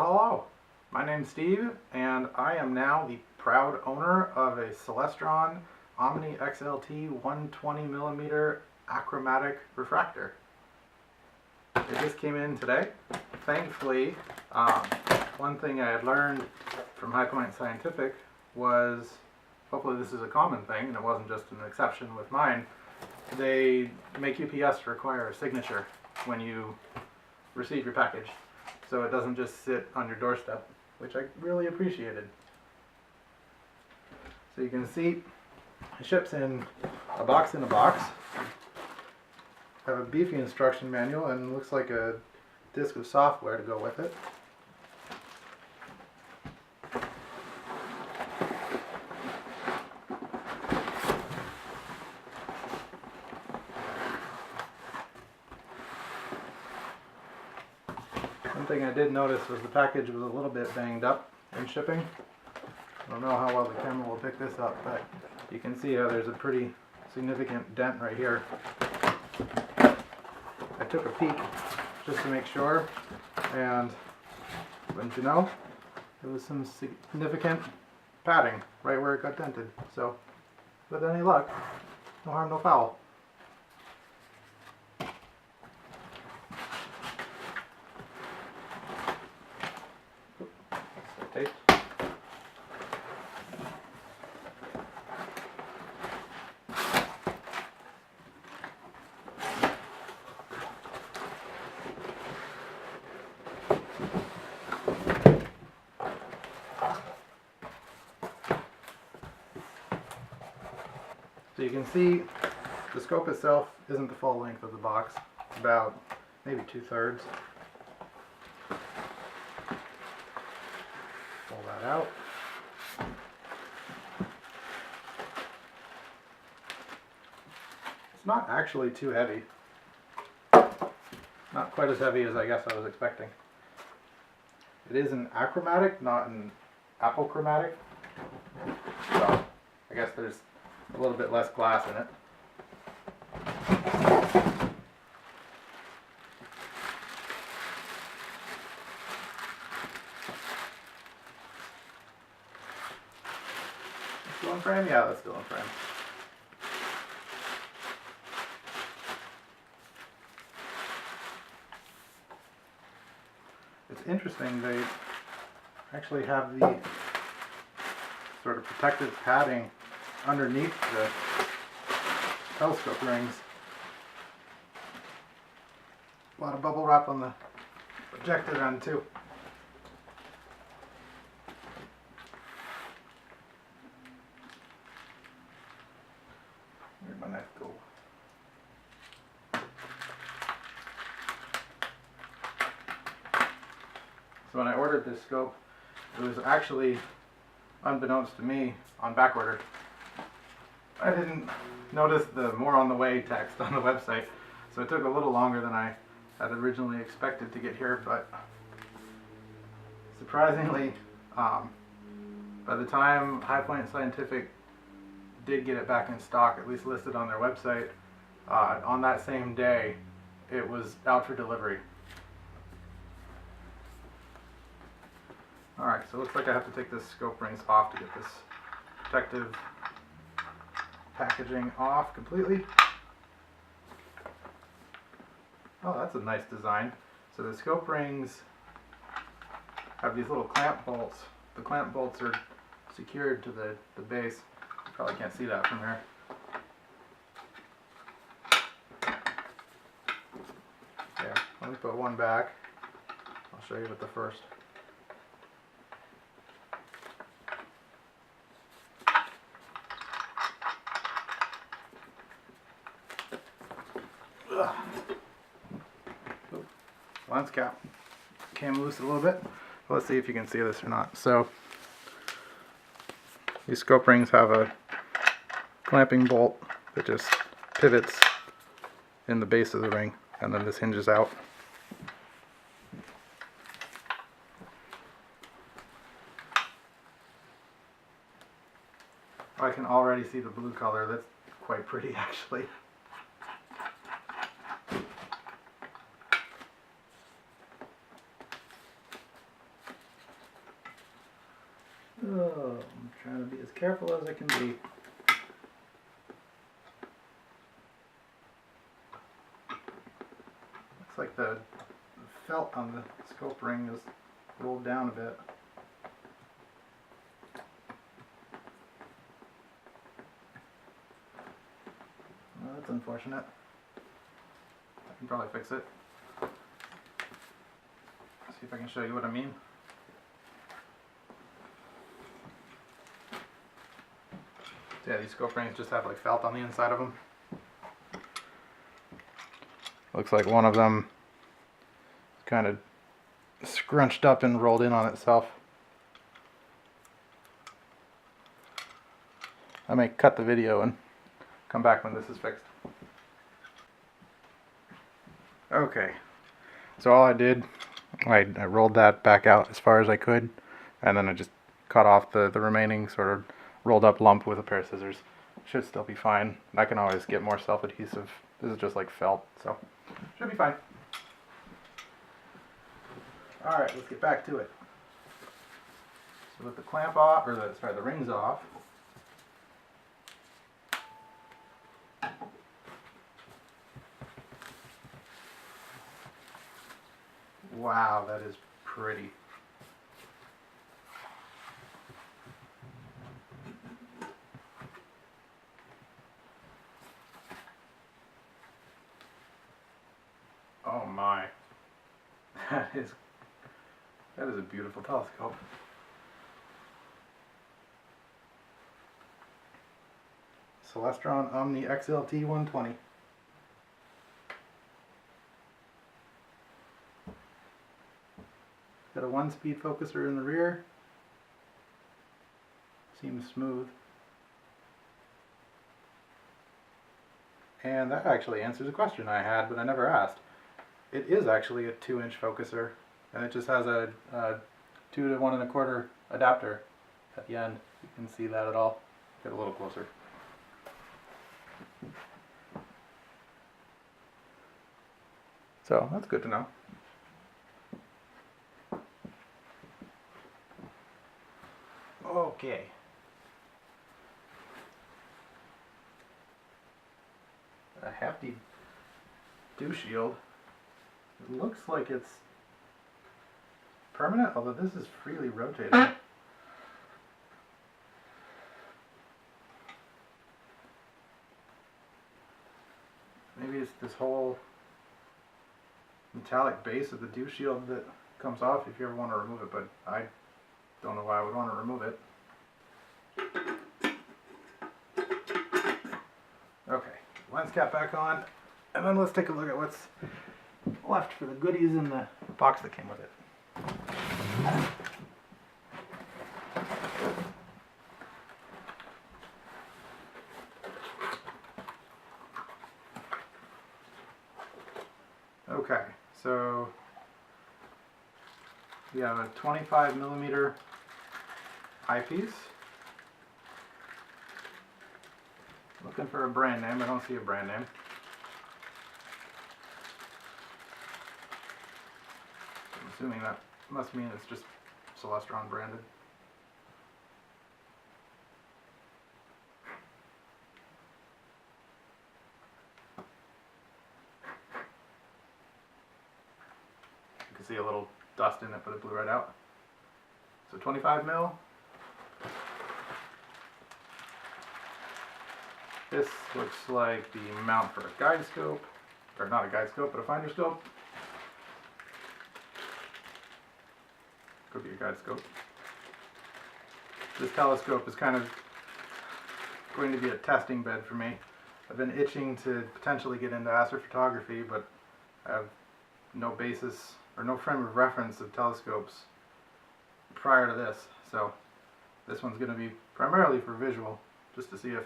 Well, hello. My name's Steve, and I am now the proud owner of a Celestron Omni XLT 120mm achromatic refractor. It just came in today. Thankfully, one thing I had learned from High Point Scientific was, hopefully this is a common thing, and it wasn't just an exception with mine, they make UPS require a signature when you receive your package, so it doesn't just sit on your doorstep, which I really appreciated. So you can see it ships in a box in a box. Have a beefy instruction manual and looks like a disk of software to go with it. One thing I did notice was the package was a little bit banged up in shipping. I don't know how well the camera will pick this up, but you can see how there's a pretty significant dent right here. I took a peek just to make sure, and wouldn't you know, there was some significant padding right where it got dented. So, with any luck, no harm, no foul. Tape. So you can see the scope itself isn't the full length of the box. It's about maybe 2/3. Pull that out. It's not actually too heavy. Not quite as heavy as I guess I was expecting. It is an achromatic, not an apochromatic. So I guess there's a little bit less glass in it. Still in frame? Yeah, that's still in frame. It's interesting, they actually have the sort of protective padding underneath the telescope rings. A lot of bubble wrap on the projector end too. Where'd my knife go? So when I ordered this scope, it was actually, unbeknownst to me, on back order. I didn't notice the more on the way text on the website, so it took a little longer than I had originally expected to get here, but surprisingly, by the time High Point Scientific did get it back in stock, at least listed on their website, on that same day, it was out for delivery. Alright, so it looks like I have to take this scope rings off to get this protective packaging off completely. Oh, that's a nice design. So the scope rings have these little clamp bolts. The clamp bolts are secured to the base. You probably can't see that from here. Yeah, let me put one back. I'll show you with the first. Lens cap came loose a little bit. Let's see if you can see this or not. So these scope rings have a clamping bolt that just pivots in the base of the ring, and then this hinges out. I can already see the blue color. That's quite pretty, actually. Oh, I'm trying to be as careful as I can be. Looks like the felt on the scope ring is rolled down a bit. Well, that's unfortunate. I can probably fix it. See if I can show you what I mean. Yeah, these scope rings just have like felt on the inside of them. Looks like one of them kind of scrunched up and rolled in on itself. I may cut the video and come back when this is fixed. Okay, so all I did, I rolled that back out as far as I could, and then I just cut off the remaining sort of rolled up lump with a pair of scissors. Should still be fine. I can always get more self-adhesive. This is just like felt, so should be fine. Alright, let's get back to it. So with the clamp off, or the rings off, wow, that is pretty. Oh my, that is a beautiful telescope. Celestron Omni XLT 120. Got a 1-speed focuser in the rear. Seems smooth. And that actually answers a question I had, but I never asked. It is actually a 2-inch focuser, and it just has a 2 to 1 1/4 adapter at the end. You can see that at all. Get a little closer. So that's good to know. Okay. A hefty dew shield. It looks like it's permanent, although this is freely rotating. Maybe it's this whole metallic base of the dew shield that comes off if you ever want to remove it, but I don't know why I would want to remove it. Okay, lens cap back on, and then let's take a look at what's left for the goodies in the box that came with it. Okay, so we have a 25mm eyepiece. Looking for a brand name. I don't see a brand name. I'm assuming that must mean it's just Celestron branded. You can see a little dust in it, but it blew right out. So 25mm. This looks like the mount for a guide scope, or not a guide scope, but a finder scope. Could be a guide scope. This telescope is kind of going to be a testing bed for me. I've been itching to potentially get into astrophotography, but I have no basis or no frame of reference of telescopes prior to this. So this one's going to be primarily for visual, just to see if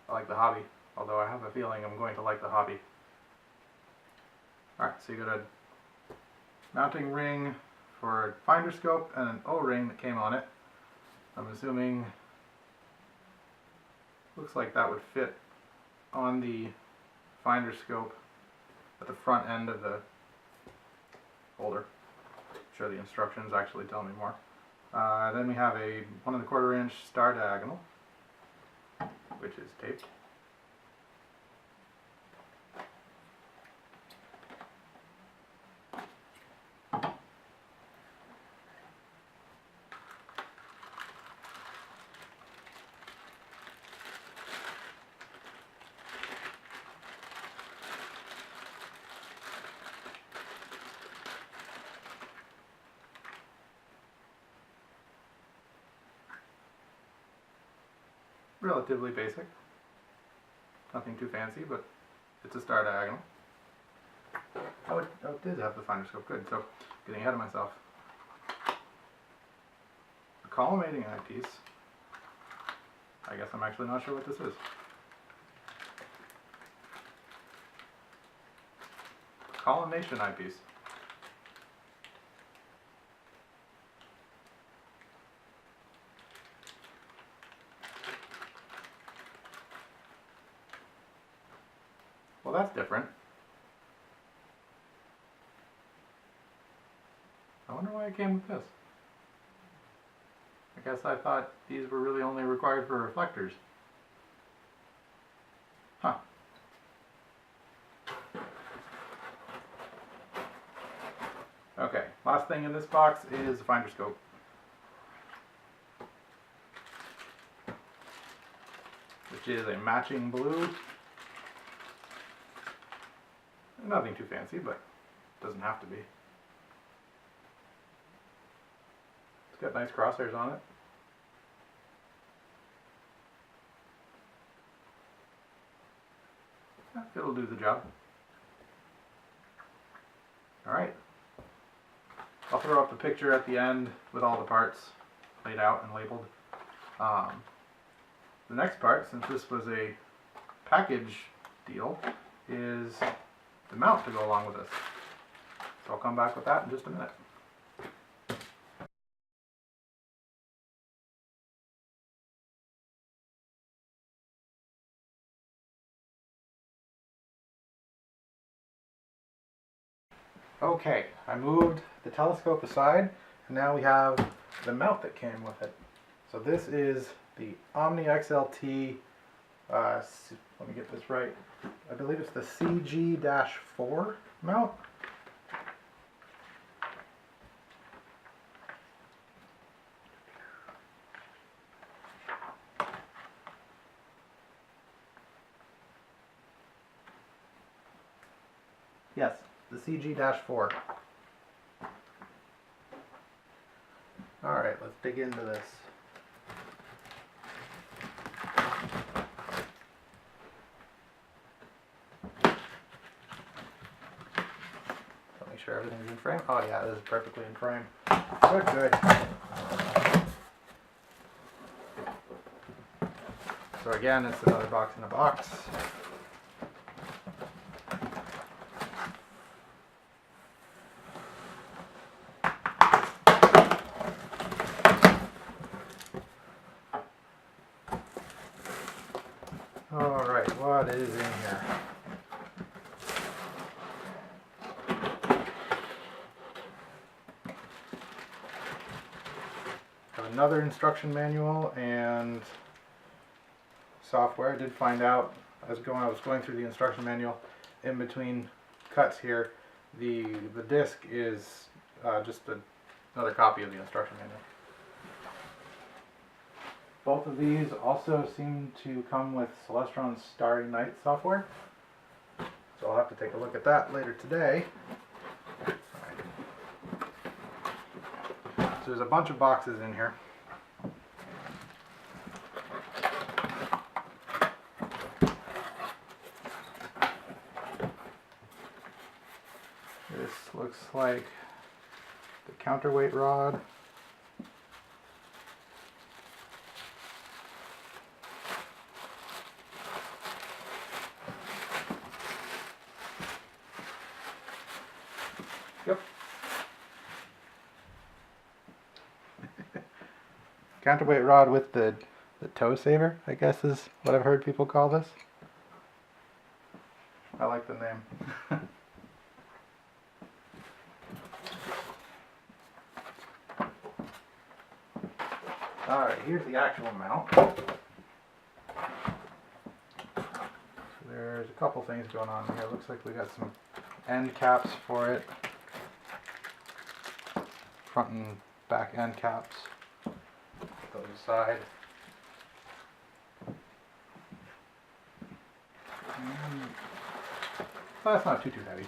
I like the hobby, although I have a feeling I'm going to like the hobby. Alright, so you got a mounting ring for a finder scope and an O-ring that came on it. I'm assuming, looks like that would fit on the finder scope at the front end of the holder. I'm sure the instructions actually tell me more. Then we have a 1 1/4 inch star diagonal, which is taped. Relatively basic. Nothing too fancy, but it's a star diagonal. Oh, it did have the finder scope. Good. So, getting ahead of myself. A collimating eyepiece. I guess I'm actually not sure what this is. Collimation eyepiece. Well, that's different. I wonder why it came with this. I guess I thought these were really only required for reflectors. Huh. Okay, last thing in this box is a finder scope. Which is a matching blue. Nothing too fancy, but doesn't have to be. It's got nice crosshairs on it. It'll do the job. Alright. I'll throw up the picture at the end with all the parts laid out and labeled. The next part, since this was a package deal, is the mount to go along with this. So I'll come back with that in just a minute. Okay, I moved the telescope aside, and now we have the mount that came with it. So this is the Omni XLT, let me get this right, I believe it's the CG-4 mount. Yes, the CG-4. Alright, let's dig into this. Make sure everything's in frame. Oh yeah, this is perfectly in frame. Good, good. So again, it's another box in a box. Alright, what is in here? Another instruction manual and software. I did find out as I was going through the instruction manual, in between cuts here, the disc is just another copy of the instruction manual. Both of these also seem to come with Celestron's Starry Night software, so I'll have to take a look at that later today. So there's a bunch of boxes in here. This looks like the counterweight rod. Yep. Counterweight rod with the toe saver, I guess is what I've heard people call this. I like the name. Alright, here's the actual mount. So there's a couple things going on here. Looks like we got some end caps for it. Front and back end caps. Put those aside. Well, that's not too heavy.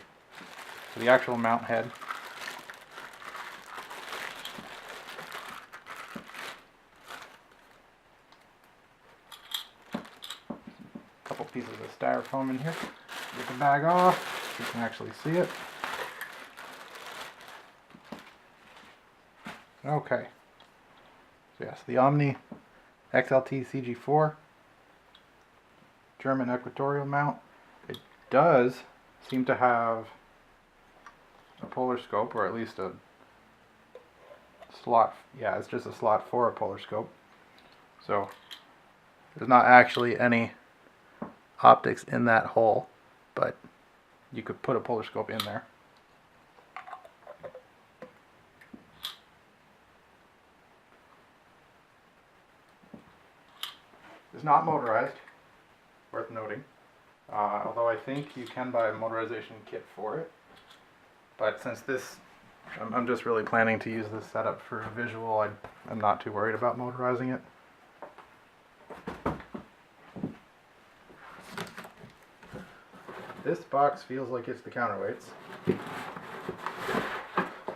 So the actual mount head. Couple pieces of styrofoam in here. Get the bag off so you can actually see it. Okay. So yes, the Omni XLT CG4 German Equatorial mount. It does seem to have a polar scope, or at least a slot. Yeah, it's just a slot for a polar scope. So there's not actually any optics in that hole, but you could put a polar scope in there. It's not motorized, worth noting, although I think you can buy a motorization kit for it. But since this, I'm just really planning to use this setup for a visual, I'm not too worried about motorizing it. This box feels like it's the counterweights.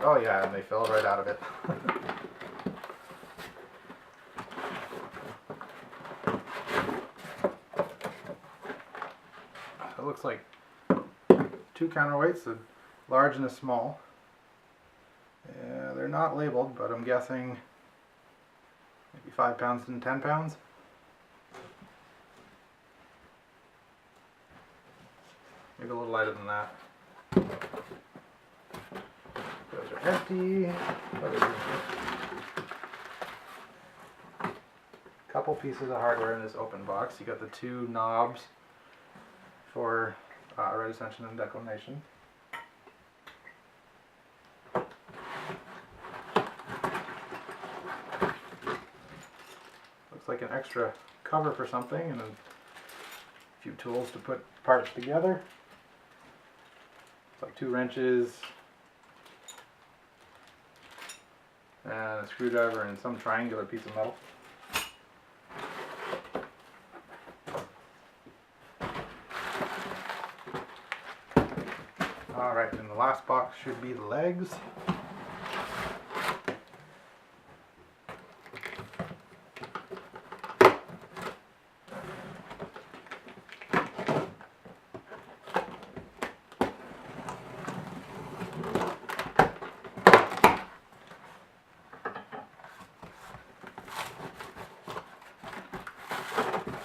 Oh yeah, and they fell right out of it. It looks like two counterweights, a large and a small. They're not labeled, but I'm guessing maybe 5 pounds and 10 pounds. Maybe a little lighter than that. Those are empty. Couple pieces of hardware in this open box. You got the two knobs for red ascension and declination. Looks like an extra cover for something, and a few tools to put parts together. It's like 2 wrenches and a screwdriver and some triangular piece of metal. Alright, and the last box should be the legs.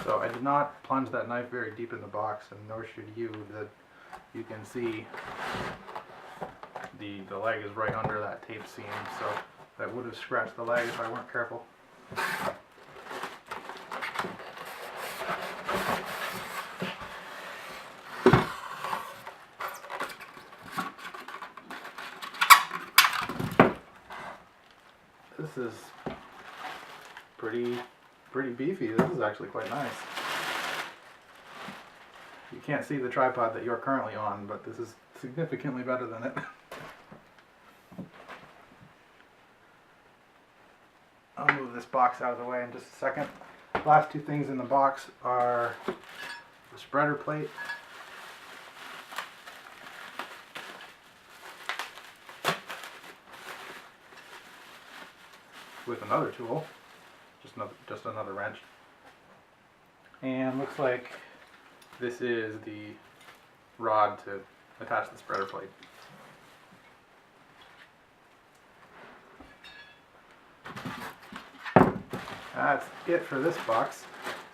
So I did not plunge that knife very deep in the box, and nor should you. That you can see the leg is right under that tape seam, so that would have scratched the leg if I weren't careful. This is pretty beefy. This is actually quite nice. You can't see the tripod that you're currently on, but this is significantly better than it. I'll move this box out of the way in just a second. Last two things in the box are the spreader plate with another tool, just another wrench, and looks like this is the rod to attach the spreader plate. That's it for this box,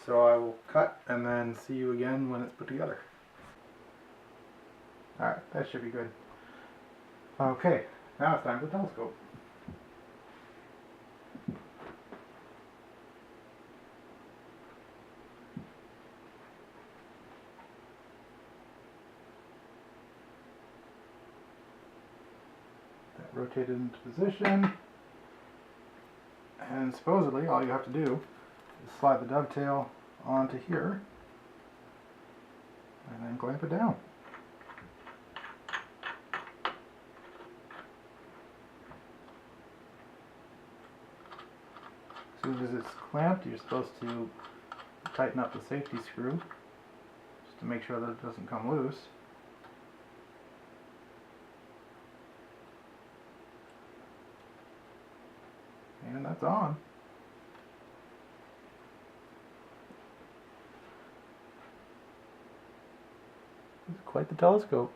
so I will cut and then see you again when it's put together. Alright, that should be good. Okay, now it's time for the telescope. That rotated into position. And And supposedly all you have to do is slide the dovetail onto here and then clamp it down. As soon as it's clamped, you're supposed to tighten up the safety screw just to make sure that it doesn't come loose. And that's on. It's quite the telescope.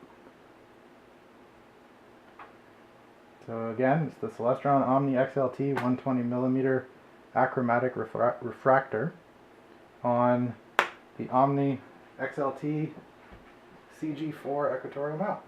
So again, it's the Celestron Omni XLT 120mm achromatic refractor on the Omni XLT CG4 Equatorial mount.